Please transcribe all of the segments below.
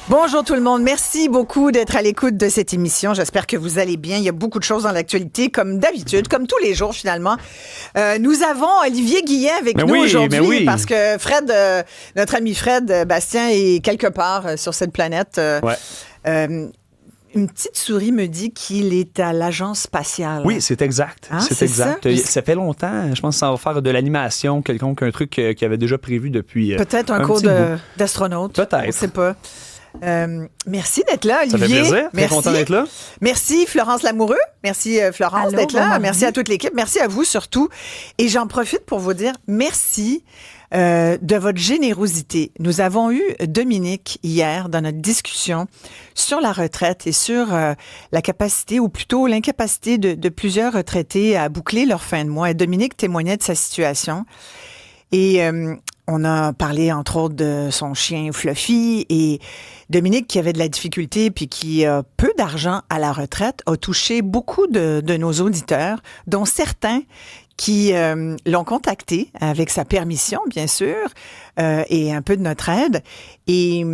Bonjour tout le monde, merci beaucoup d'être à l'écoute de cette émission. J'espère que vous allez bien. Il y a beaucoup de choses dans l'actualité, comme d'habitude, comme tous les jours finalement. Nous avons Olivier Guillet avec nous aujourd'hui parce que Fred, notre ami Fred Bastien est quelque part sur cette planète. Une petite souris me dit qu'il est à l'agence spatiale. Oui, c'est exact. Hein, c'est exact. Ça fait longtemps. Je pense que ça va faire de l'animation, un truc qu'il avait déjà prévu depuis. Peut-être un cours d'astronaute. Peut-être. On ne sait pas. Merci d'être là, Olivier. Ça fait plaisir. Merci. Content d'être là. Merci, Florence Lamoureux. Merci, Florence, d'être là. Merci à toute l'équipe. Merci à vous, surtout. Et j'en profite pour vous dire merci de votre générosité. Nous avons eu Dominique hier dans notre discussion sur la retraite et sur la capacité, ou plutôt l'incapacité de plusieurs retraités à boucler leur fin de mois. Et Dominique témoignait de sa situation. Et on a parlé, entre autres, de son chien Fluffy. Et Dominique, qui avait de la difficulté puis qui a peu d'argent à la retraite, a touché beaucoup de nos auditeurs, dont certains qui l'ont contacté avec sa permission, bien sûr, et un peu de notre aide. Et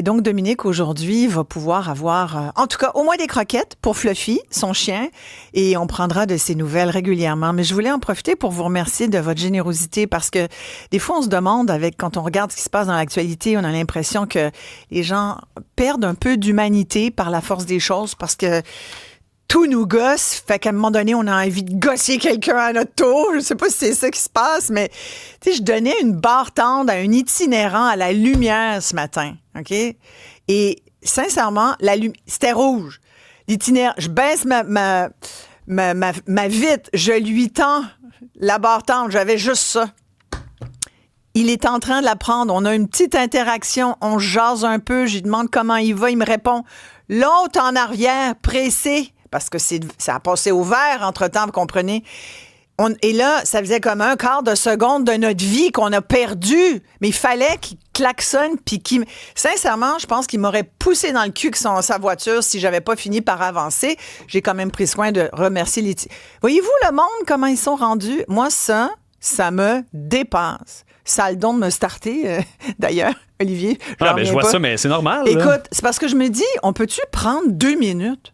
donc, Dominique, aujourd'hui, va pouvoir avoir, en tout cas, au moins des croquettes pour Fluffy, son chien, et on prendra de ses nouvelles régulièrement. Mais je voulais en profiter pour vous remercier de votre générosité parce que des fois, on se demande, quand on regarde ce qui se passe dans l'actualité, on a l'impression que les gens perdent un peu d'humanité par la force des choses parce que tout nous gosse, fait qu'à un moment donné, on a envie de gosser quelqu'un à notre tour. Je sais pas si c'est ça qui se passe, mais tu sais, je donnais une barre tendre à un itinérant à la lumière ce matin, OK? Et sincèrement, c'était rouge. L'itinéraire, je baisse ma vitre, je lui tends la barre tendre, j'avais juste ça. Il est en train de la prendre. On a une petite interaction, on jase un peu, je lui demande comment il va, il me répond. L'autre en arrière, pressé, parce que ça a passé au vert entre-temps, vous comprenez? Et là, ça faisait comme un quart de seconde de notre vie qu'on a perdu. Mais il fallait qu'il klaxonne puis sincèrement, je pense qu'il m'aurait poussé dans le cul sa voiture si j'avais pas fini par avancer. J'ai quand même pris soin de remercier les... Voyez-vous le monde, comment ils sont rendus? Moi, ça me dépasse. Ça a le don de me starter, d'ailleurs, Olivier. Je vois ça, mais c'est normal. Écoute, c'est parce que je me dis, on peut-tu prendre 2 minutes?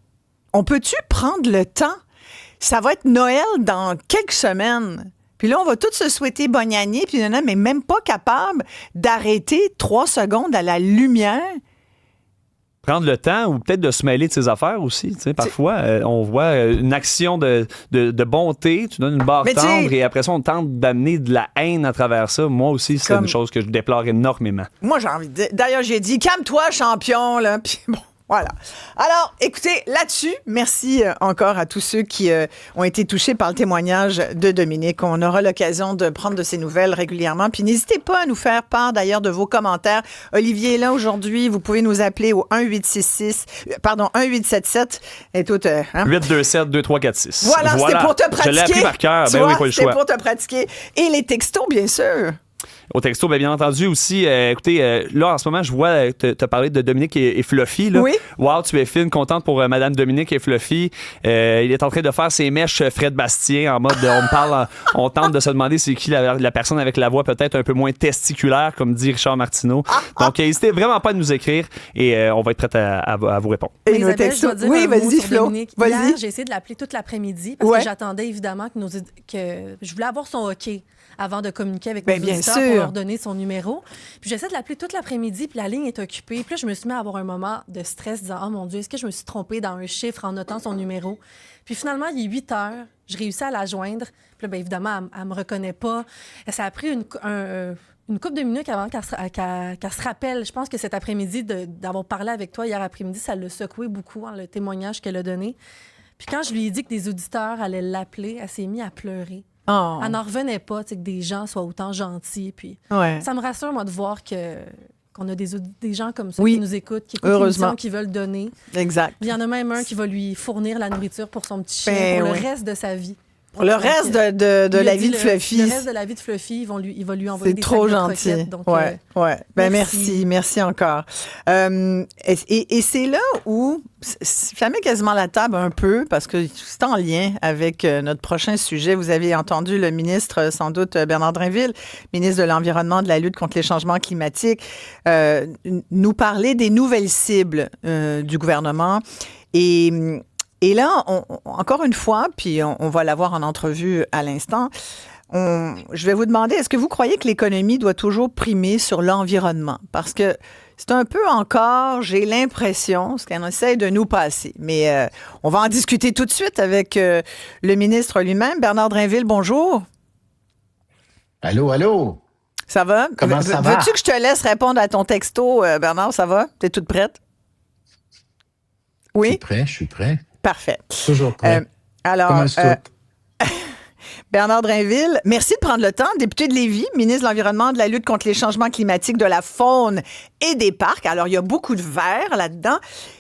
On peut-tu prendre le temps? Ça va être Noël dans quelques semaines. Puis là, on va tous se souhaiter bonne année, puis non, mais même pas capable d'arrêter 3 secondes à la lumière. Prendre le temps ou peut-être de se mêler de ses affaires aussi. Tu sais, parfois, on voit une action de bonté, tu donnes une barre tendre et après ça, on tente d'amener de la haine à travers ça. Moi aussi, c'est une chose que je déplore énormément. Moi, j'ai envie de dire... D'ailleurs, j'ai dit, calme-toi, champion, là, puis bon... Voilà. Alors, écoutez, là-dessus, merci encore à tous ceux qui ont été touchés par le témoignage de Dominique. On aura l'occasion de prendre de ses nouvelles régulièrement. Puis n'hésitez pas à nous faire part d'ailleurs de vos commentaires. Olivier est là aujourd'hui. Vous pouvez nous appeler au 1877 et tout. 827-2346. Voilà, c'était pour te pratiquer. Je l'ai appris par cœur. Ben oui, pas le choix. C'était pour te pratiquer. Et les textos, bien sûr. Au texto, bien entendu aussi. Écoutez, là, en ce moment, je vois, tu as parlé de Dominique et Fluffy. Là. Oui. Wow, tu es fine, contente pour Madame Dominique et Fluffy. Il est en train de faire ses mèches Fred Bastien en mode, on tente de se demander c'est qui la personne avec la voix peut-être un peu moins testiculaire, comme dit Richard Martineau. Donc, n'hésitez vraiment pas à nous écrire et on va être prêt à vous répondre. Et nos textos. Oui, vas-y, Flo. Hier, j'ai essayé de l'appeler toute l'après-midi parce que j'attendais évidemment que je voulais avoir son OK avant de communiquer avec nos auditeurs pour leur donner son numéro. Puis j'essaie de l'appeler toute l'après-midi, puis la ligne est occupée. Puis là, je me suis mis à avoir un moment de stress, disant « Oh mon Dieu, est-ce que je me suis trompée dans un chiffre en notant son numéro? » Puis finalement, il est 8 heures, je réussis à la joindre. Puis là, bien évidemment, elle me reconnaît pas. Ça a pris une couple de minutes avant qu'elle se rappelle. Je pense que cet après-midi, d'avoir parlé avec toi hier après-midi, ça l'a secoué beaucoup, le témoignage qu'elle a donné. Puis quand je lui ai dit que des auditeurs allaient l'appeler, elle s'est mise à pleurer. Oh. Elle n'en revenait pas, que des gens soient autant gentils. Puis ça me rassure, moi, de voir qu'on a des gens comme ça qui nous écoutent, qui écoutent l'émission, qui veulent donner. Exact. Il y en a même un qui va lui fournir la nourriture pour son petit chien pour le reste de sa vie. Pour le reste de la vie de Fluffy. Le reste de la vie de Fluffy, il va lui envoyer des sacs de croquettes. C'est trop gentil. Donc, ouais. Ben, merci encore. Et c'est là où ça met quasiment la table un peu, parce que c'est en lien avec notre prochain sujet. Vous avez entendu le ministre, sans doute Bernard Drinville, ministre de l'Environnement, de la lutte contre les changements climatiques, nous parler des nouvelles cibles du gouvernement. Et là, encore une fois, puis on va l'avoir en entrevue à l'instant, je vais vous demander, est-ce que vous croyez que l'économie doit toujours primer sur l'environnement? Parce que c'est un peu encore, j'ai l'impression, ce qu'on essaie de nous passer. Mais on va en discuter tout de suite avec le ministre lui-même. Bernard Drinville, bonjour. Allô? Ça va? Comment ça va? Veux-tu que je te laisse répondre à ton texto, Bernard? Ça va? T'es toute prête? Oui? Je suis prêt. Parfait. Toujours prêt. Alors, Bernard Drinville, merci de prendre le temps. Député de Lévis, ministre de l'Environnement, de la lutte contre les changements climatiques, de la faune et des parcs. Alors, il y a beaucoup de verre là-dedans.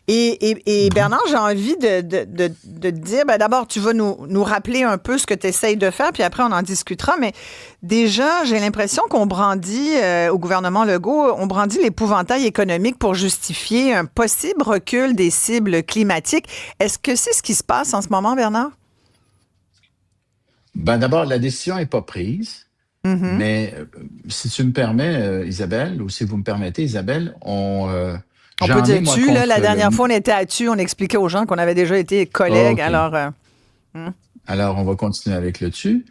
Et Bernard, j'ai envie de te dire, d'abord, tu vas nous rappeler un peu ce que tu essayes de faire, puis après, on en discutera. Mais déjà, j'ai l'impression qu'on brandit, au gouvernement Legault, on brandit l'épouvantail économique pour justifier un possible recul des cibles climatiques. Est-ce que c'est ce qui se passe en ce moment, Bernard? D'abord, la décision n'est pas prise. Mm-hmm. Mais si tu me permets, Isabelle, ou si vous me permettez, Isabelle, on peut dire tu, là, la dernière fois, on était à tu, on expliquait aux gens qu'on avait déjà été collègues, okay. Alors, on va continuer avec le tu.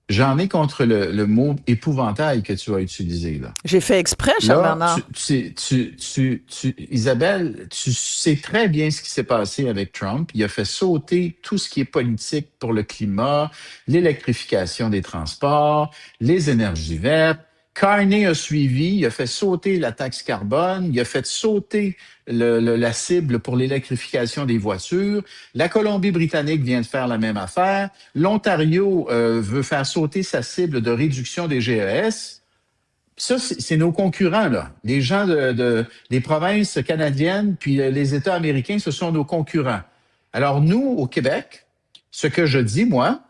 J'en ai contre le mot épouvantail que tu as utilisé, là. J'ai fait exprès, cher Bernard. Isabelle, tu sais très bien ce qui s'est passé avec Trump. Il a fait sauter tout ce qui est politique pour le climat, l'électrification des transports, les énergies vertes. Carney a suivi, il a fait sauter la taxe carbone, il a fait sauter la cible pour l'électrification des voitures. La Colombie-Britannique vient de faire la même affaire. L'Ontario veut faire sauter sa cible de réduction des GES. Ça, c'est nos concurrents, là. Les gens des provinces canadiennes puis les États américains, ce sont nos concurrents. Alors nous, au Québec, ce que je dis, moi,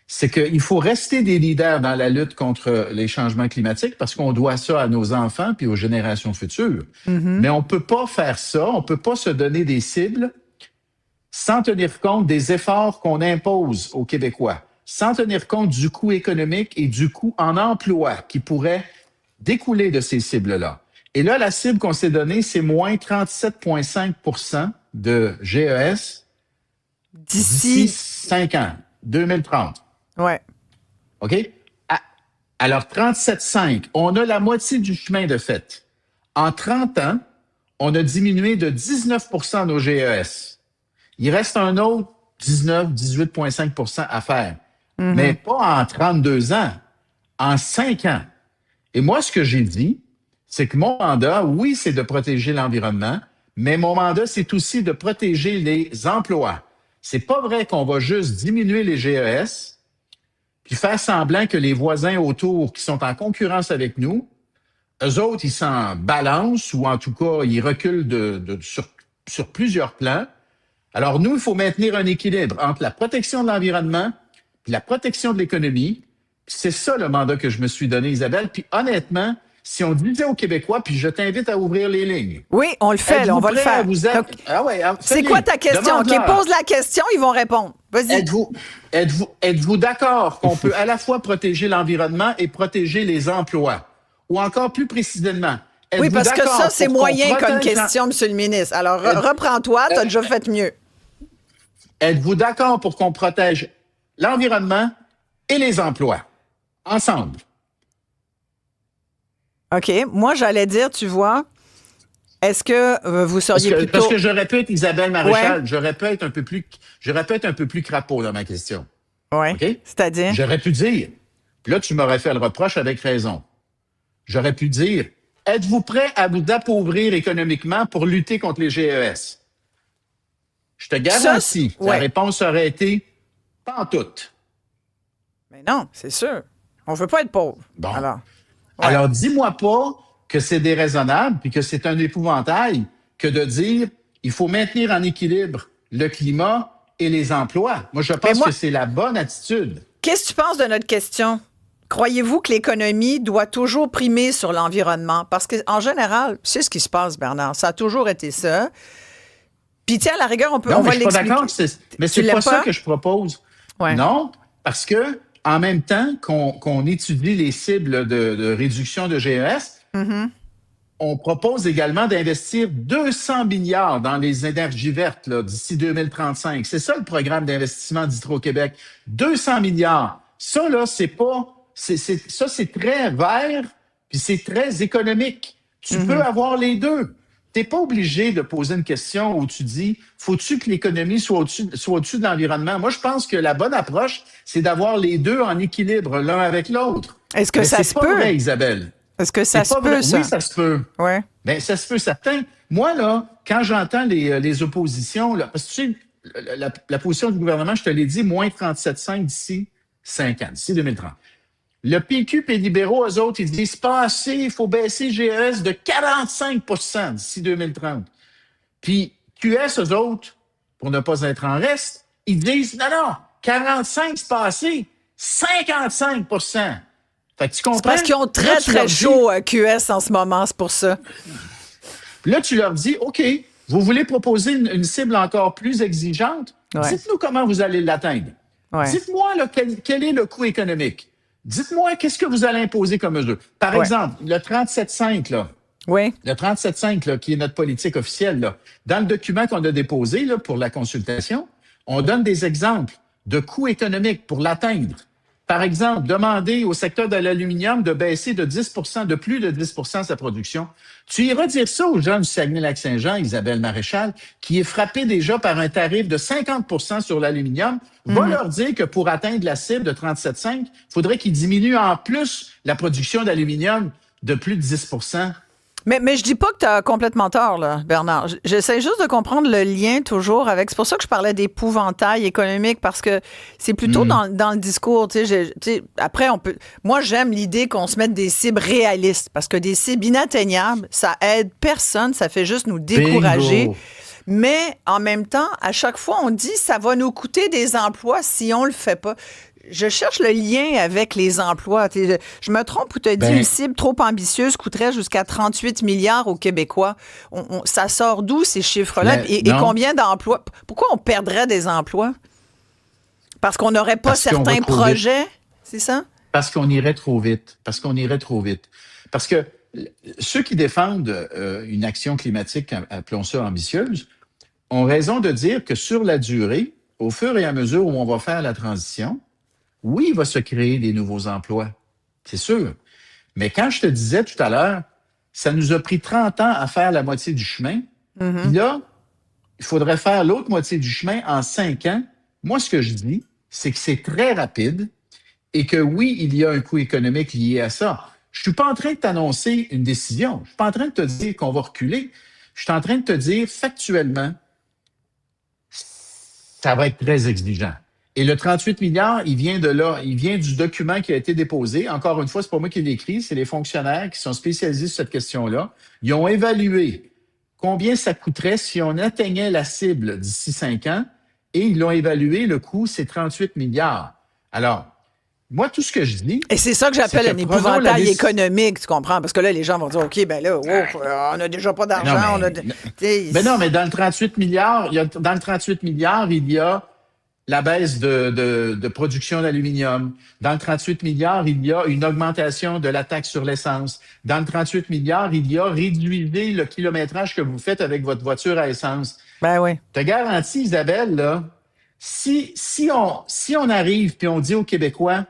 c'est qu'il faut rester des leaders dans la lutte contre les changements climatiques parce qu'on doit ça à nos enfants puis aux générations futures. Mm-hmm. Mais on peut pas faire ça, on peut pas se donner des cibles sans tenir compte des efforts qu'on impose aux Québécois, sans tenir compte du coût économique et du coût en emploi qui pourrait découler de ces cibles-là. Et là, la cible qu'on s'est donnée, c'est moins 37,5 % de GES d'ici 5 ans, 2030. Ouais. OK? Alors, 37,5, on a la moitié du chemin de fait. En 30 ans, on a diminué de 19 % nos GES. Il reste un autre 18,5 % à faire. Mm-hmm. Mais pas en 32 ans, en 5 ans. Et moi, ce que j'ai dit, c'est que mon mandat, oui, c'est de protéger l'environnement, mais mon mandat, c'est aussi de protéger les emplois. C'est pas vrai qu'on va juste diminuer les GES puis faire semblant que les voisins autour qui sont en concurrence avec nous, eux autres, ils s'en balancent ou en tout cas, ils reculent sur plusieurs plans. Alors nous, il faut maintenir un équilibre entre la protection de l'environnement et la protection de l'économie. C'est ça le mandat que je me suis donné, Isabelle. Puis honnêtement, si on disait aux Québécois, puis je t'invite à ouvrir les lignes. Oui, on le fait, là, on va le faire. C'est quoi ta question? OK, pose la question, ils vont répondre. Vas-y. Êtes-vous d'accord qu'on peut à la fois protéger l'environnement et protéger les emplois? Ou encore plus précisément, oui, parce que ça, c'est moyen comme question, M. le ministre. Alors, reprends-toi, tu as déjà fait mieux. Êtes-vous d'accord pour qu'on protège l'environnement et les emplois ensemble? OK. Moi, j'allais dire, tu vois, est-ce que vous seriez plutôt... Parce que j'aurais pu être Isabelle Maréchal, j'aurais pu être un peu plus crapaud dans ma question. Oui, okay? C'est-à-dire? J'aurais pu dire, là, tu m'aurais fait le reproche avec raison. J'aurais pu dire, êtes-vous prêt à vous appauvrir économiquement pour lutter contre les GES? Je te garantis, la réponse aurait été, pas en tout. Mais non, c'est sûr. On veut pas être pauvre. Bon. Ouais. Alors, dis-moi pas que c'est déraisonnable puis que c'est un épouvantail que de dire il faut maintenir en équilibre le climat et les emplois. Moi, je pense que c'est la bonne attitude. Qu'est-ce que tu penses de notre question? Croyez-vous que l'économie doit toujours primer sur l'environnement? Parce qu'en général, c'est ce qui se passe, Bernard. Ça a toujours été ça. Puis tiens, à la rigueur, on va l'expliquer. Je suis pas d'accord, mais c'est pas ça que je propose. Ouais. Non, parce que en même temps qu'on étudie les cibles de réduction de GES, on propose également d'investir 200 milliards dans les énergies vertes d'ici 2035. C'est ça le programme d'investissement d'Hydro-Québec. 200 milliards. Ça, là, c'est très vert, puis c'est très économique. Tu peux avoir les deux. Tu n'es pas obligé de poser une question où tu dis, faut-tu que l'économie soit au-dessus de l'environnement? Moi, je pense que la bonne approche, c'est d'avoir les deux en équilibre l'un avec l'autre. Est-ce que ça se peut? C'est pas vrai, Isabelle. Est-ce que ça se peut, ça? Oui, ça se peut. Ouais. Ben, ça se peut, certain. Moi, là, quand j'entends les oppositions, là, parce que tu sais, la position du gouvernement, je te l'ai dit, moins 37,5 d'ici 5 ans, d'ici 2030. Le PQ et les libéraux, eux autres, ils disent pas assez, il faut baisser GES de 45 % d'ici 2030. Puis QS, eux autres, pour ne pas être en reste, ils disent non, 45, c'est pas assez, 55 %. Fait que tu comprends? C'est parce qu'ils ont très chaud à QS en ce moment, c'est pour ça. Là, tu leur dis, OK, vous voulez proposer une cible encore plus exigeante? Ouais. Dites-nous comment vous allez l'atteindre. Ouais. Dites-moi là, quel est le coût économique. Dites-moi qu'est-ce que vous allez imposer comme mesure. Par exemple, le 37,5, là. Oui. Le 37,5, là, qui est notre politique officielle, là. Dans le document qu'on a déposé là, pour la consultation, on donne des exemples de coûts économiques pour l'atteindre. Par exemple, demander au secteur de l'aluminium de baisser de 10 %, de plus de 10 % sa production. Tu iras dire ça aux gens du Saguenay-Lac-Saint-Jean, Isabelle Maréchal, qui est frappé déjà par un tarif de 50 % sur l'aluminium, va leur dire que pour atteindre la cible de 37,5, il faudrait qu'ils diminuent en plus la production d'aluminium de plus de 10 %. Mais je dis pas que tu as complètement tort, là, Bernard. J'essaie juste de comprendre le lien toujours avec... C'est pour ça que je parlais d'épouvantail économique, parce que c'est plutôt dans le discours. Après, on peut... Moi, j'aime l'idée qu'on se mette des cibles réalistes, parce que des cibles inatteignables, ça aide personne, ça fait juste nous décourager. Bingo. Mais en même temps, à chaque fois, on dit ça va nous coûter des emplois si on le fait pas. Je cherche le lien avec les emplois. Je me trompe ou te dis une cible trop ambitieuse coûterait jusqu'à 38 milliards aux Québécois. Ça sort d'où ces chiffres-là? Et combien d'emplois? Pourquoi on perdrait des emplois? Parce qu'on n'aurait pas certains projets? C'est ça? Parce qu'on irait trop vite. Parce que ceux qui défendent une action climatique, appelons ça ambitieuse, ont raison de dire que sur la durée, au fur et à mesure où on va faire la transition, oui, il va se créer des nouveaux emplois, c'est sûr. Mais quand je te disais tout à l'heure, ça nous a pris 30 ans à faire la moitié du chemin. Puis là, il faudrait faire l'autre moitié du chemin en 5 ans. Moi, ce que je dis, c'est que c'est très rapide et que oui, il y a un coût économique lié à ça. Je suis pas en train de t'annoncer une décision. Je suis pas en train de te dire qu'on va reculer. Je suis en train de te dire factuellement, ça va être très exigeant. Et le 38 milliards, il vient de là, il vient du document qui a été déposé. Encore une fois, c'est pas moi qui l'ai écrit, c'est les fonctionnaires qui sont spécialisés sur cette question-là. Ils ont évalué combien ça coûterait si on atteignait la cible d'ici 5 ans et ils l'ont évalué, le coût, c'est 38 milliards. Alors, moi, tout ce que je dis... Et c'est ça que j'appelle un épouvantail économique, tu comprends? Parce que là, les gens vont dire, OK, ben là, on n'a déjà pas d'argent. Mais non, mais dans le 38 milliards, il y a la baisse de production d'aluminium. Dans le 38 milliards, il y a une augmentation de la taxe sur l'essence. Dans le 38 milliards, il y a réduisez le kilométrage que vous faites avec votre voiture à essence. Ben oui. Je te garantis, Isabelle, là, si on arrive puis on dit aux Québécois,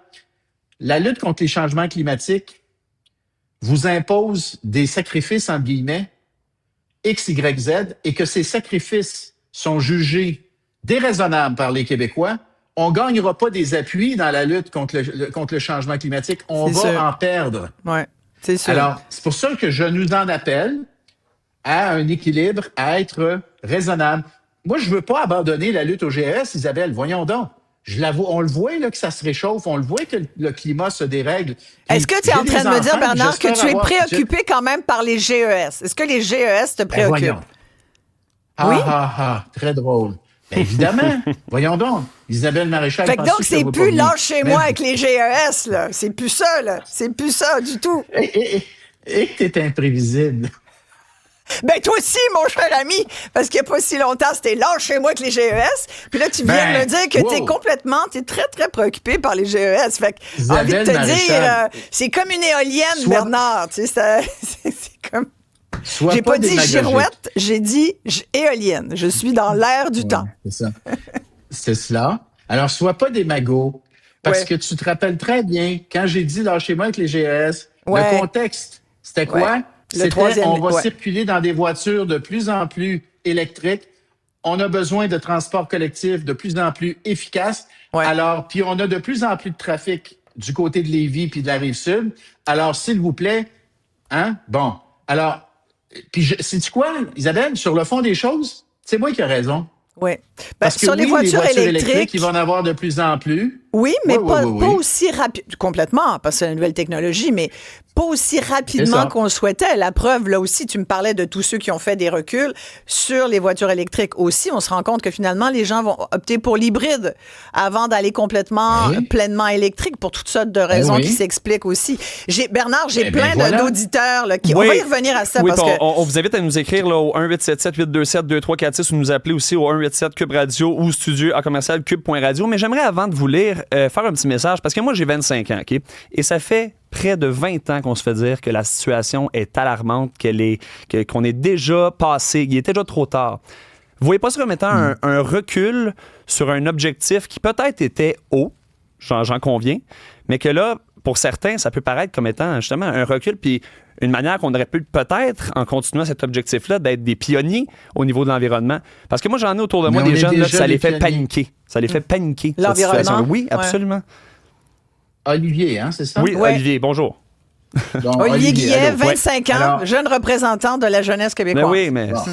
la lutte contre les changements climatiques vous impose des sacrifices, entre guillemets, X, Y, Z, et que ces sacrifices sont jugés déraisonnable par les Québécois, on ne gagnera pas des appuis dans la lutte contre le changement climatique. On va en perdre. Oui, c'est sûr. Alors, c'est pour ça que je nous en appelle à un équilibre, à être raisonnable. Moi, je ne veux pas abandonner la lutte au GES, Isabelle. Voyons donc. On le voit là, que ça se réchauffe. On le voit que le climat se dérègle. Est-ce que tu es en train de me dire, Bernard, que tu es préoccupé quand même par les GES? Est-ce que les GES te préoccupent? Oui? Très drôle. Ben, évidemment. Voyons donc. Isabelle Maréchal. Fait que donc, c'est plus lâche chez moi avec les GES, là. C'est plus ça, là. C'est plus ça du tout. Et que t'es imprévisible. Ben, toi aussi, mon cher ami, parce qu'il n'y a pas si longtemps, c'était lâche chez moi avec les GES. Puis là, tu viens de me dire que t'es très, très préoccupé par les GES. Fait que, j'ai envie de te dire, c'est comme une éolienne, Bernard. Tu sais, c'est comme... J'ai pas dit girouette, j'ai dit éolienne. Je suis dans l'air du temps. C'est ça. C'est cela. Alors, sois pas démago, parce que tu te rappelles très bien, quand j'ai dit lâchez-moi avec les GES, le contexte, c'était quoi? C'était on va circuler dans des voitures de plus en plus électriques. On a besoin de transports collectifs de plus en plus efficaces. Alors, puis on a de plus en plus de trafic du côté de Lévis puis de la Rive-Sud. Alors, s'il vous plaît, bon. Alors, puis sais-tu quoi, Isabelle? Sur le fond des choses, c'est moi qui ai raison. Oui. Parce que sur les voitures électriques, il va en avoir de plus en plus. Oui, mais pas aussi rapide. Complètement, parce que c'est une nouvelle technologie, mais pas aussi rapidement qu'on le souhaitait. La preuve, là aussi, tu me parlais de tous ceux qui ont fait des reculs sur les voitures électriques aussi. On se rend compte que finalement, les gens vont opter pour l'hybride avant d'aller complètement, pleinement électrique pour toutes sortes de raisons qui s'expliquent aussi. Bernard, j'ai plein d'auditeurs là, qui... On va y revenir à ça. Oui, parce que... on vous invite à nous écrire là, au 1-877-827-2346 ou nous appeler aussi au 187 Cube Radio ou studio à commercial cube.radio. Mais j'aimerais, avant de vous lire, faire un petit message parce que moi, j'ai 25 ans, OK? Et ça fait près de 20 ans qu'on se fait dire que la situation est alarmante, qu'on est déjà passé, il est déjà trop tard. Vous voyez pas ça comme étant un recul sur un objectif qui peut-être était haut, j'en conviens, mais que là, pour certains, ça peut paraître comme étant justement un recul, puis une manière qu'on aurait pu peut-être, en continuant cet objectif-là, d'être des pionniers au niveau de l'environnement. Parce que moi, j'en ai autour de moi des jeunes, là, ça les fait paniquer. Ça les fait paniquer, cette situation-là. Oui, absolument. Olivier, c'est ça? Oui, Olivier, bonjour. Donc, Olivier Guillet, 25 ans, jeune représentant de la jeunesse québécoise. Ben oui, mais... Bon.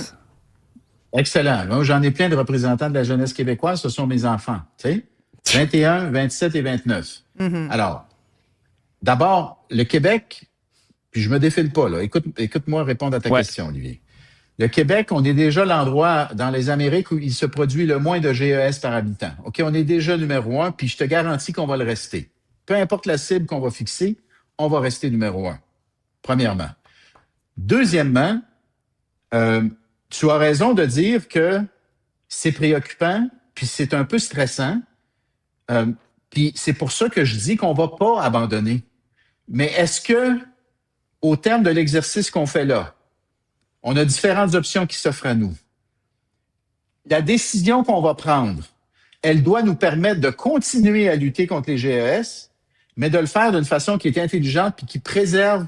Excellent. Moi, j'en ai plein de représentants de la jeunesse québécoise. Ce sont mes enfants, tu sais. 21, 27 et 29. Alors, d'abord, le Québec, puis je me défile pas, là. Écoute-moi répondre à ta question, Olivier. Le Québec, on est déjà l'endroit dans les Amériques où il se produit le moins de GES par habitant. OK, on est déjà numéro 1, puis je te garantis qu'on va le rester. Peu importe la cible qu'on va fixer, on va rester numéro 1, premièrement. Deuxièmement, tu as raison de dire que c'est préoccupant, puis c'est un peu stressant. Puis c'est pour ça que je dis qu'on va pas abandonner. Mais est-ce que, au terme de l'exercice qu'on fait là, on a différentes options qui s'offrent à nous? La décision qu'on va prendre, elle doit nous permettre de continuer à lutter contre les GES, mais de le faire d'une façon qui est intelligente puis qui préserve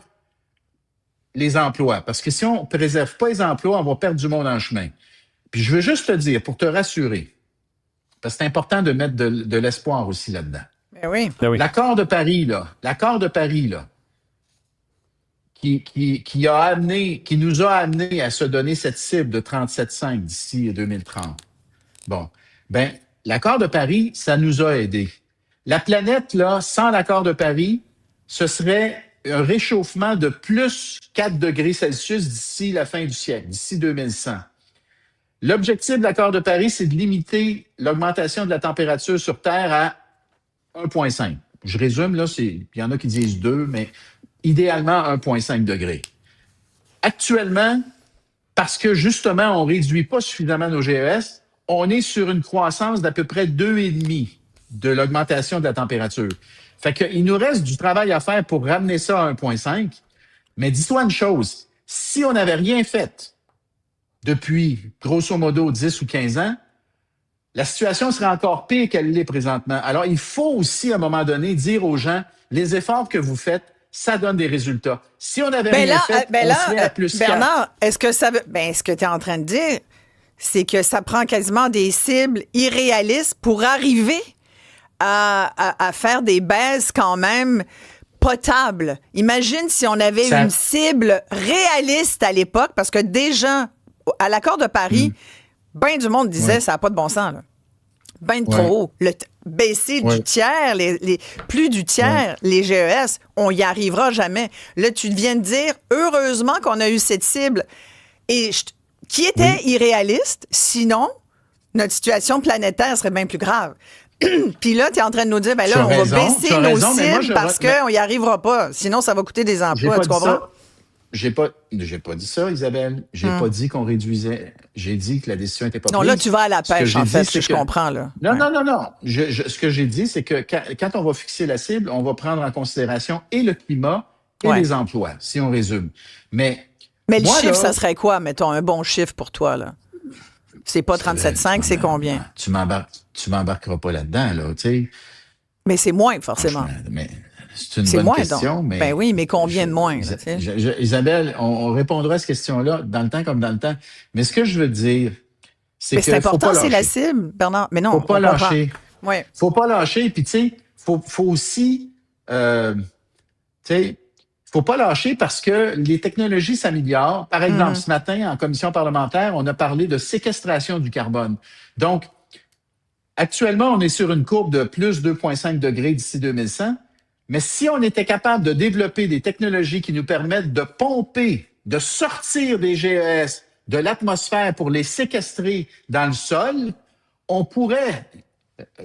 les emplois. Parce que si on ne préserve pas les emplois, on va perdre du monde en chemin. Puis je veux juste te dire, pour te rassurer, parce que c'est important de mettre de l'espoir aussi là-dedans. Ben oui. L'accord de Paris, là, qui nous a amené à se donner cette cible de 37,5 d'ici 2030. Bon, ben, l'accord de Paris, ça nous a aidés. La planète, là, sans l'accord de Paris, ce serait un réchauffement de plus 4 degrés Celsius d'ici la fin du siècle, d'ici 2100. L'objectif de l'accord de Paris, c'est de limiter l'augmentation de la température sur Terre à 1,5. Je résume, là, il y en a qui disent 2, mais idéalement 1,5 degrés. Actuellement, parce que justement, on ne réduit pas suffisamment nos GES, on est sur une croissance d'à peu près 2,5 de l'augmentation de la température. Fait qu'il nous reste du travail à faire pour ramener ça à 1,5. Mais dis-toi une chose, si on n'avait rien fait depuis, grosso modo, 10 ou 15 ans, la situation serait encore pire qu'elle l'est présentement. Alors, il faut aussi, à un moment donné, dire aux gens, les efforts que vous faites, ça donne des résultats. Si on avait rien fait, on serait à plus 4. Bernard, est-ce que ce que tu es en train de dire, c'est que ça prend quasiment des cibles irréalistes pour arriver à faire des baisses quand même potables. Imagine si on avait une cible réaliste à l'époque, parce que déjà, à l'accord de Paris, ben du monde disait ça n'a pas de bon sens. Là. Ben de trop haut. Baisser du tiers, plus du tiers, les GES, on y arrivera jamais. Là, tu viens de dire, heureusement qu'on a eu cette cible qui était irréaliste, sinon... notre situation planétaire serait bien plus grave. Puis là, tu es en train de nous dire, ben là, on va baisser nos cibles parce qu'on n'y arrivera pas. Sinon, ça va coûter des emplois. Tu comprends? J'ai pas dit ça, Isabelle. J'ai pas dit qu'on réduisait. J'ai dit que la décision n'était pas prise. Non, là, tu vas à la pêche, en fait, je comprends, là. Non. Ce que j'ai dit, c'est que quand on va fixer la cible, on va prendre en considération et le climat et les emplois, si on résume. Mais le chiffre, ça serait quoi, mettons, un bon chiffre pour toi, là? C'est pas 37,5, c'est combien? Tu m'embarqueras pas là-dedans, là, tu sais. Mais c'est moins, forcément. Mais c'est une bonne question. Mais ben oui, mais combien de moins? Isabelle, on répondra à cette question-là dans le temps comme dans le temps. Mais ce que je veux dire, c'est que c'est important, c'est la cible, Bernard. Mais non, faut pas lâcher. Ouais. Faut pas lâcher. Puis tu sais, faut aussi, faut pas lâcher parce que les technologies s'améliorent. Par exemple, ce matin, en commission parlementaire, on a parlé de séquestration du carbone. Donc, actuellement, on est sur une courbe de plus 2,5 degrés d'ici 2100. Mais si on était capable de développer des technologies qui nous permettent de pomper, de sortir des GES de l'atmosphère pour les séquestrer dans le sol, on pourrait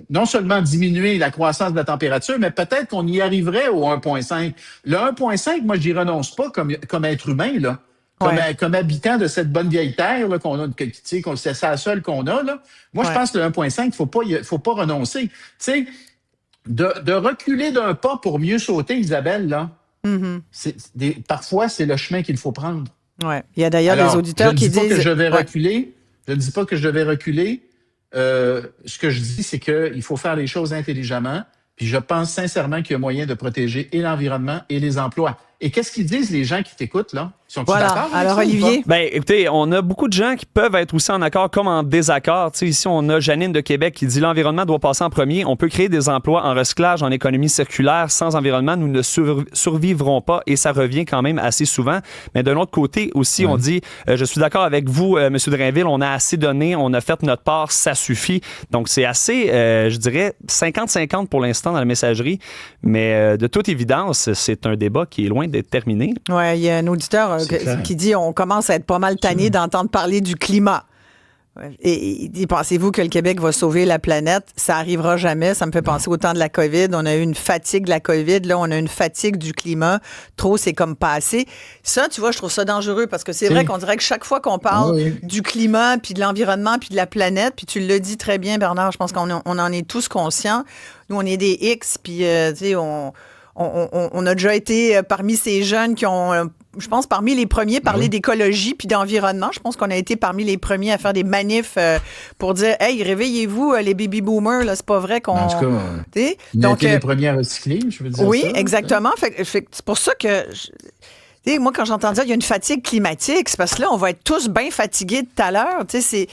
non seulement diminuer la croissance de la température, mais peut-être qu'on y arriverait au 1,5. Le 1,5, moi, j'y renonce pas comme être humain, là. Comme habitant de cette bonne vieille terre là, qu'on a, c'est la seule qu'on a. Là. Moi, je pense que le 1,5, faut pas renoncer. Tu sais, de reculer d'un pas pour mieux sauter, Isabelle, là, parfois, c'est le chemin qu'il faut prendre. Ouais. Il y a d'ailleurs des auditeurs qui disent... Je ne dis pas que je vais reculer. Je ne dis pas que je devais reculer. Ce que je dis, c'est qu'il faut faire les choses intelligemment. Puis je pense sincèrement qu'il y a moyen de protéger et l'environnement et les emplois. Et qu'est-ce qu'ils disent, les gens qui t'écoutent, là? Sont-ils d'accord? Alors, Olivier? Ben, écoutez, on a beaucoup de gens qui peuvent être aussi en accord comme en désaccord. Tu sais, ici, on a Janine de Québec qui dit l'environnement doit passer en premier. On peut créer des emplois en recyclage, en économie circulaire. Sans environnement, nous ne survivrons pas et ça revient quand même assez souvent. Mais d'un autre côté aussi, on dit, je suis d'accord avec vous, M. Drainville, on a assez donné, on a fait notre part, ça suffit. Donc, c'est assez, je dirais, 50-50 pour l'instant dans la messagerie. Mais de toute évidence, c'est un débat qui est loin d'être terminé. Oui, il y a un auditeur qui dit on commence à être pas mal tanné d'entendre parler du climat. Et il dit, pensez-vous que le Québec va sauver la planète? Ça arrivera jamais. Ça me fait penser au temps de la COVID. On a eu une fatigue de la COVID. Là, on a une fatigue du climat. Trop, c'est comme pas assez. Ça, tu vois, je trouve ça dangereux parce que c'est vrai qu'on dirait que chaque fois qu'on parle du climat, puis de l'environnement, puis de la planète, puis tu le dis très bien, Bernard, je pense qu'on en est tous conscients. Nous, on est des X, puis, tu sais, on a déjà été parmi ces jeunes qui ont, je pense, parmi les premiers parler d'écologie puis d'environnement. Je pense qu'on a été parmi les premiers à faire des manifs pour dire « Hey, réveillez-vous, les baby boomers, là, c'est pas vrai qu'on... » En tout cas, on a été les premiers à recycler, je veux dire. Oui, ça, exactement. C'est pour ça que... moi, quand j'entends dire qu'il y a une fatigue climatique, c'est parce que là, on va être tous bien fatigués tout à l'heure. Tu sais,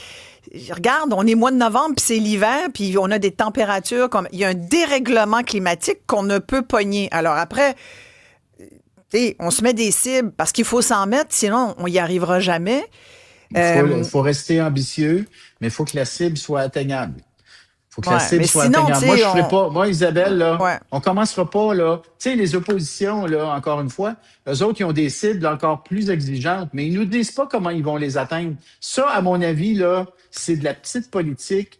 regarde, on est mois de novembre, puis c'est l'hiver, puis on a des températures comme... Il y a un dérèglement climatique qu'on ne peut pogner. Alors après, on se met des cibles parce qu'il faut s'en mettre, sinon on n'y arrivera jamais. Il faut rester ambitieux, mais il faut que la cible soit atteignable. Il faut que la cible soit atteignable. Moi, je ferai pas... Moi, Isabelle, là, on commencera pas, là... Tu sais, les oppositions, là, encore une fois, eux autres, ils ont des cibles encore plus exigeantes, mais ils nous disent pas comment ils vont les atteindre. Ça, à mon avis, là, c'est de la petite politique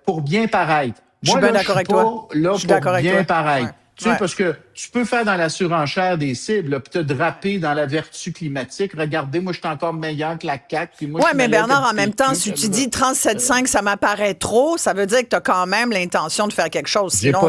pour bien paraître. Je suis bien d'accord avec toi. Là, pour bien paraître. Ouais. Tu sais, parce que tu peux faire dans la surenchère des cibles, puis te draper dans la vertu climatique. Regardez, moi, je suis encore meilleur que la CAQ. Oui, mais Bernard, en même temps, si tu dis 37,5, ça m'apparaît trop, ça veut dire que tu as quand même l'intention de faire quelque chose. Sinon,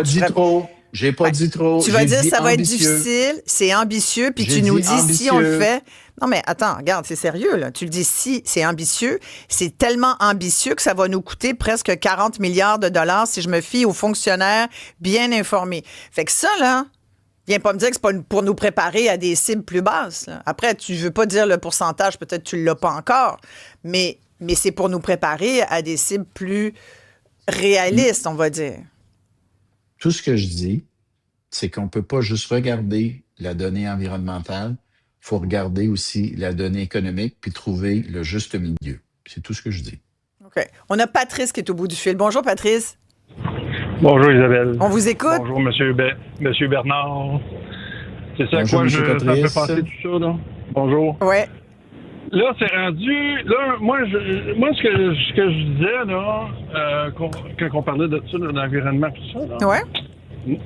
J'ai pas dit trop. Tu vas dire ça va être difficile, c'est ambitieux, puis tu nous dis si on le fait. Non, mais attends, regarde, c'est sérieux, là. Tu le dis si c'est ambitieux, c'est tellement ambitieux que ça va nous coûter presque 40 milliards de dollars si je me fie aux fonctionnaires bien informés. Fait que ça, là, viens pas me dire que c'est pas pour nous préparer à des cibles plus basses, là. Après, tu veux pas dire le pourcentage, peut-être que tu l'as pas encore, mais c'est pour nous préparer à des cibles plus réalistes, on va dire. Tout ce que je dis, c'est qu'on ne peut pas juste regarder la donnée environnementale, il faut regarder aussi la donnée économique puis trouver le juste milieu. C'est tout ce que je dis. OK. On a Patrice qui est au bout du fil. Bonjour, Patrice. Bonjour, Isabelle. On vous écoute. Bonjour, Monsieur Bernard. C'est ça Bonjour, à quoi ça me fait Patrice. penser tout ça, là? Bonjour. Oui. Là, c'est rendu. Là, moi, ce que je disais, là, quand on parlait de ça, de l'environnement, tout ça, là, Ouais.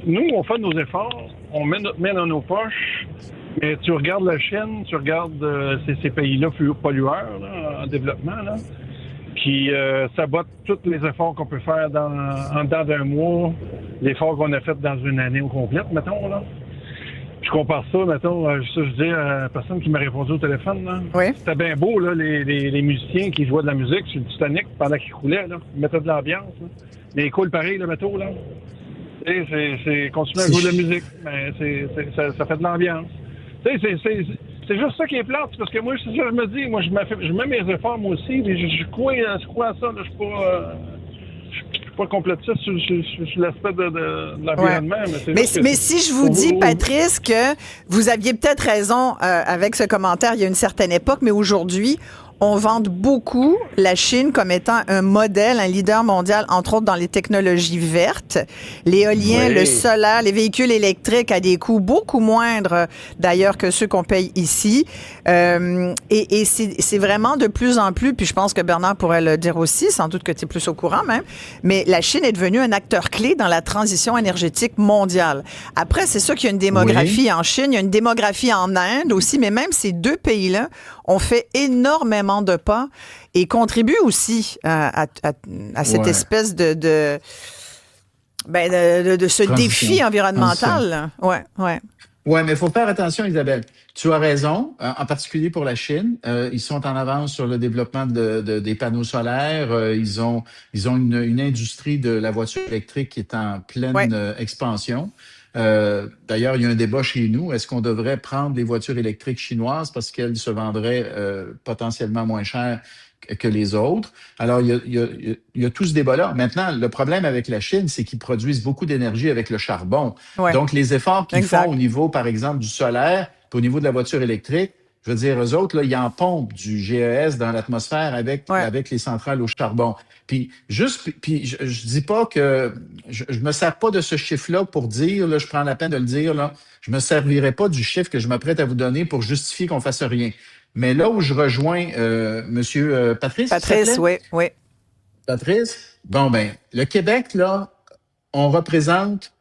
Nous, on fait nos efforts, on met notre main dans nos poches, mais tu regardes la Chine, tu regardes ces pays-là pollueurs, là, en développement, là, qui sabotent tous les efforts qu'on peut faire en dedans d'un mois, l'effort qu'on a fait dans une année au complète, mettons, là. Je compare ça, mettons, je dis à la personne qui m'a répondu au téléphone, là. Oui. C'était bien beau, là, les musiciens qui jouaient de la musique sur le Titanic pendant qu'ils coulaient, là. Ils mettaient de l'ambiance, là. Mais ils coulent pareil, le métaux, là. C'est continuer à jouer de la musique, mais ça fait de l'ambiance. C'est juste ça qui est plate, parce que moi, je me dis, moi, je mets mes efforts, moi aussi, mais je crois à ça, là, je suis pas complotiste sur l'aspect de l'environnement. Ouais. Mais si je vous dis, Patrice, que vous aviez peut-être raison avec ce commentaire il y a une certaine époque, mais aujourd'hui, on vante beaucoup la Chine comme étant un modèle, un leader mondial, entre autres dans les technologies vertes. L'éolien, le solaire, les véhicules électriques à des coûts beaucoup moindres, d'ailleurs, que ceux qu'on paye ici. Et c'est vraiment de plus en plus, puis je pense que Bernard pourrait le dire aussi, sans doute que tu es plus au courant même, mais la Chine est devenue un acteur clé dans la transition énergétique mondiale. Après, c'est sûr qu'il y a une démographie en Chine, il y a une démographie en Inde aussi, mais même ces deux pays-là ont fait énormément de pas et contribuent aussi à cette espèce de ce défi environnemental. Ouais. Oui, mais il faut faire attention, Isabelle. Tu as raison, en particulier pour la Chine. Ils sont en avance sur le développement des panneaux solaires. Ils ont une industrie de la voiture électrique qui est en pleine expansion. D'ailleurs, il y a un débat chez nous. Est-ce qu'on devrait prendre des voitures électriques chinoises parce qu'elles se vendraient potentiellement moins cher que les autres? Alors, il y a tout ce débat-là. Maintenant, le problème avec la Chine, c'est qu'ils produisent beaucoup d'énergie avec le charbon. Ouais. Donc, les efforts qu'ils font au niveau, par exemple, du solaire, puis au niveau de la voiture électrique, je veux dire, eux autres, là, ils en pompent du GES dans l'atmosphère avec les centrales au charbon. Puis je dis pas que je me sers pas de ce chiffre-là pour dire, là, je prends la peine de le dire, là, je me servirai pas du chiffre que je m'apprête à vous donner pour justifier qu'on fasse rien. Mais là où je rejoins Monsieur Patrice. Patrice, oui. Patrice, le Québec, là, on représente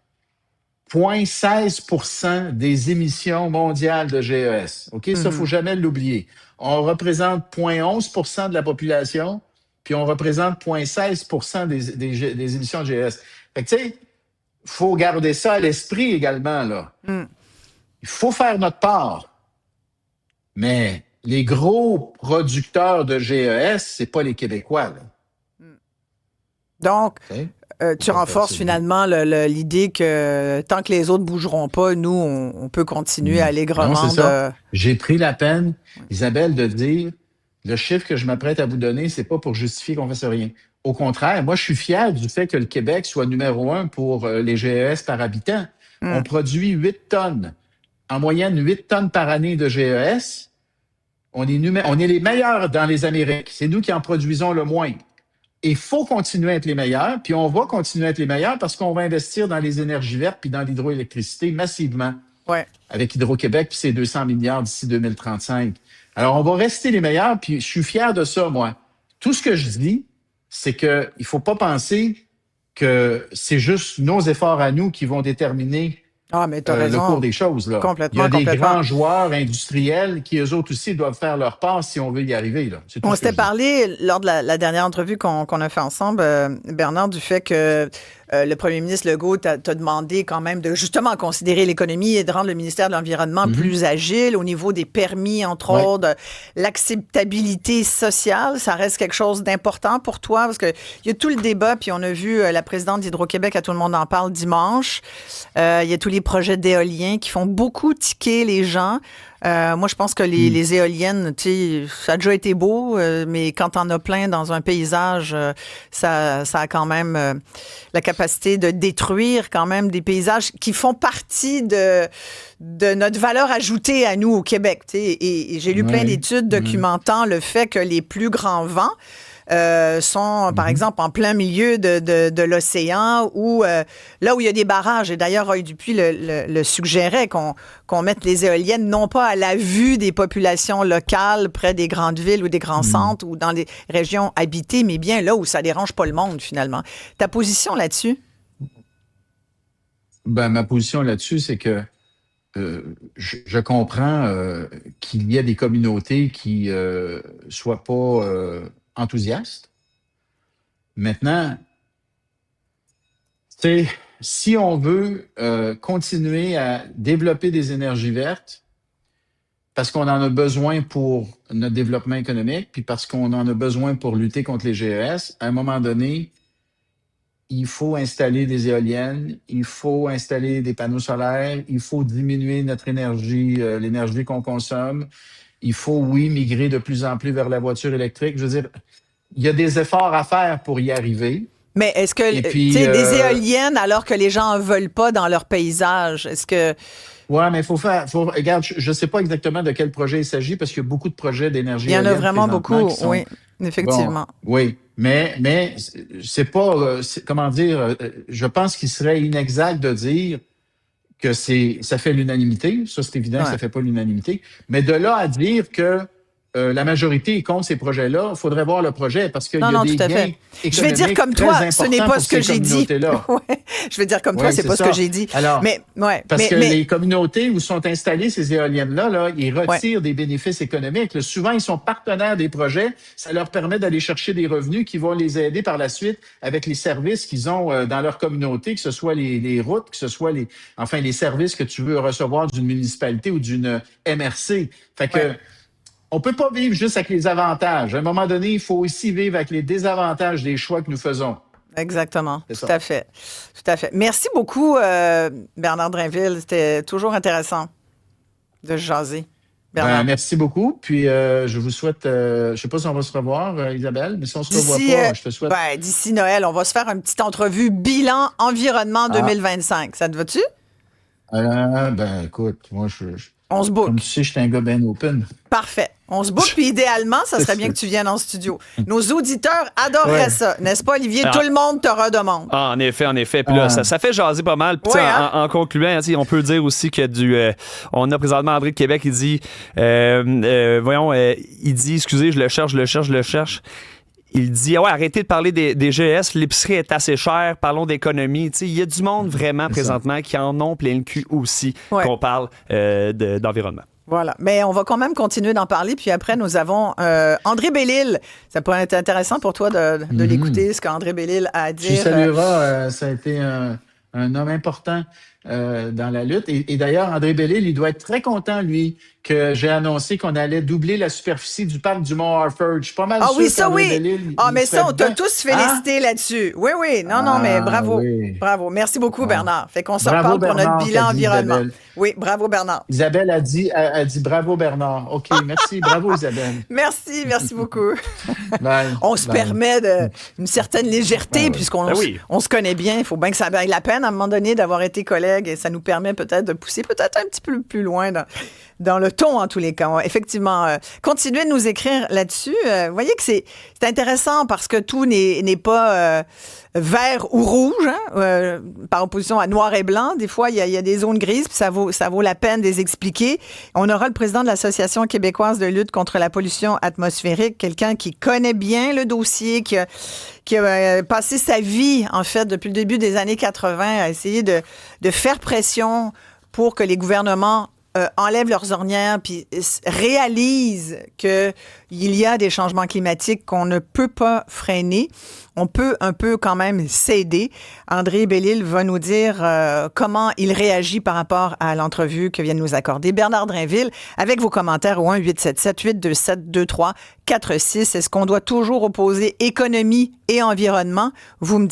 0,16% des émissions mondiales de GES. OK? Ça, il faut jamais l'oublier. On représente 0,11% de la population, puis on représente 0,16% des émissions de GES. Fait que, tu sais, il faut garder ça à l'esprit également, là. Il faut faire notre part. Mais les gros producteurs de GES, c'est pas les Québécois, là. Donc, tu renforces finalement l'idée que tant que les autres bougeront pas, nous, on peut continuer allègrement. Non, c'est ça. J'ai pris la peine, Isabelle, de dire le chiffre que je m'apprête à vous donner, c'est pas pour justifier qu'on fasse rien. Au contraire, moi, je suis fier du fait que le Québec soit numéro 1 pour les GES par habitant. On produit 8 tonnes. En moyenne, 8 tonnes par année de GES. On est les meilleurs dans les Amériques. C'est nous qui en produisons le moins. Il faut continuer à être les meilleurs, puis on va continuer à être les meilleurs parce qu'on va investir dans les énergies vertes puis dans l'hydroélectricité massivement. Ouais. Avec Hydro-Québec, puis c'est 200 milliards d'ici 2035. Alors, on va rester les meilleurs, puis je suis fier de ça, moi. Tout ce que je dis, c'est que il faut pas penser que c'est juste nos efforts à nous qui vont déterminer le cours des choses. Là. Il y a des grands joueurs industriels qui, eux autres aussi, doivent faire leur part si on veut y arriver. Là. On s'était parlé lors de la dernière entrevue qu'on a fait ensemble, Bernard, du fait que le premier ministre Legault t'a demandé quand même de justement considérer l'économie et de rendre le ministère de l'Environnement plus agile au niveau des permis, entre autres, l'acceptabilité sociale. Ça reste quelque chose d'important pour toi parce qu'il y a tout le débat, puis on a vu la présidente d'Hydro-Québec, à Tout le monde en parle dimanche. Il y a tous les projets d'éoliens qui font beaucoup tiquer les gens. Moi, je pense que les éoliennes, tu sais, ça a déjà été beau, mais quand on a plein dans un paysage, ça a quand même la capacité de détruire quand même des paysages qui font partie de notre valeur ajoutée à nous au Québec. Tu sais, et j'ai lu plein d'études documentant le fait que les plus grands vents sont, par exemple, en plein milieu de l'océan ou là où il y a des barrages. Et d'ailleurs, Roy Dupuis le suggérait qu'on mette les éoliennes non pas à la vue des populations locales près des grandes villes ou des grands centres ou dans les régions habitées, mais bien là où ça dérange pas le monde, finalement. Ta position là-dessus? Ben, ma position là-dessus, c'est que je comprends qu'il y ait des communautés qui soient pas enthousiastes. Maintenant, si on veut continuer à développer des énergies vertes, parce qu'on en a besoin pour notre développement économique, puis parce qu'on en a besoin pour lutter contre les GES, à un moment donné, il faut installer des éoliennes, il faut installer des panneaux solaires, il faut diminuer notre énergie, l'énergie qu'on consomme. Il faut, oui, migrer de plus en plus vers la voiture électrique. Je veux dire, il y a des efforts à faire pour y arriver. Mais est-ce que, tu sais, des éoliennes alors que les gens en veulent pas dans leur paysage, est-ce que... Ouais, mais regarde, je ne sais pas exactement de quel projet il s'agit parce qu'il y a beaucoup de projets d'énergie. Il y en a vraiment beaucoup, oui, effectivement. Bon, oui, mais c'est pas, comment dire, je pense qu'il serait inexact de dire que ça fait l'unanimité. Ça, c'est évident que ça fait pas l'unanimité. Mais de là à dire que la majorité est contre ces projets-là, il faudrait voir le projet parce qu'il y a des gains économiques. Je vais dire comme toi, ce n'est pas ce que j'ai dit. Ouais. Je vais dire comme toi, c'est pas ce que j'ai dit. Alors, les communautés où sont installées ces éoliennes-là, ils retirent des bénéfices économiques. Là, souvent, ils sont partenaires des projets. Ça leur permet d'aller chercher des revenus qui vont les aider par la suite avec les services qu'ils ont dans leur communauté, que ce soit les routes, que ce soit les services que tu veux recevoir d'une municipalité ou d'une MRC. Fait que on peut pas vivre juste avec les avantages. À un moment donné, il faut aussi vivre avec les désavantages des choix que nous faisons. Exactement. Tout à fait. Merci beaucoup, Bernard Drainville. C'était toujours intéressant de jaser. Merci beaucoup. Puis, je vous souhaite, je sais pas si on va se revoir, Isabelle, mais si on se revoit pas, je te souhaite... d'ici Noël, on va se faire une petite entrevue bilan environnement 2025. Ça te va-tu? Écoute, moi, on se book. Comme tu sais, je suis un gars ben open. Parfait. On se book, puis idéalement, ça serait bien que tu viennes en studio. Nos auditeurs adoreraient ça, n'est-ce pas, Olivier? Tout le monde te redemande. En effet. Puis là, ça fait jaser pas mal. Puis en concluant, on peut dire aussi que on a présentement André de Québec, il dit, il dit, excusez, je le cherche. Il dit, arrêtez de parler des GES, l'épicerie est assez chère, parlons d'économie. Il y a du monde vraiment présentement qui en ont plein le cul aussi, qu'on parle d'environnement. Voilà. Mais on va quand même continuer d'en parler. Puis après, nous avons André Bellil. Ça pourrait être intéressant pour toi de l'écouter, ce qu'André Bellil a à dire. Tu salueras, ça a été un homme important dans la lutte. Et d'ailleurs, André Bellil, il doit être très content, lui, que j'ai annoncé qu'on allait doubler la superficie du parc du Mont-Harford. Je suis pas mal sûr Bellil, mais ça, on t'a tous félicité là-dessus. Oui. Non, mais bravo. Oui. Bravo. Merci beaucoup, Bernard. Fait qu'on se reparle pour notre bilan environnement. Isabelle. Oui, bravo, Bernard. Isabelle a dit bravo, Bernard. OK, merci. Bravo, Isabelle. Merci beaucoup. On se permet une certaine légèreté puisqu'on on se connaît bien. Il faut bien que ça vaille la peine à un moment donné d'avoir été collègues et ça nous permet peut-être de pousser peut-être un petit peu plus loin dans le ton, en tous les cas. Effectivement, continuez de nous écrire là-dessus. Vous voyez que c'est intéressant parce que tout n'est pas vert ou rouge, par opposition à noir et blanc. Des fois, il y a des zones grises, puis ça vaut la peine de les expliquer. On aura le président de l'Association québécoise de lutte contre la pollution atmosphérique, quelqu'un qui connaît bien le dossier, qui a passé sa vie, en fait, depuis le début des années 80, à essayer de faire pression pour que les gouvernements enlèvent leurs ornières puis réalisent qu'il y a des changements climatiques qu'on ne peut pas freiner. On peut un peu quand même s'aider. André Bellil va nous dire comment il réagit par rapport à l'entrevue que vient de nous accorder Bernard Drainville avec vos commentaires au 1-877-827-2346. Est-ce qu'on doit toujours opposer économie et environnement? Vous me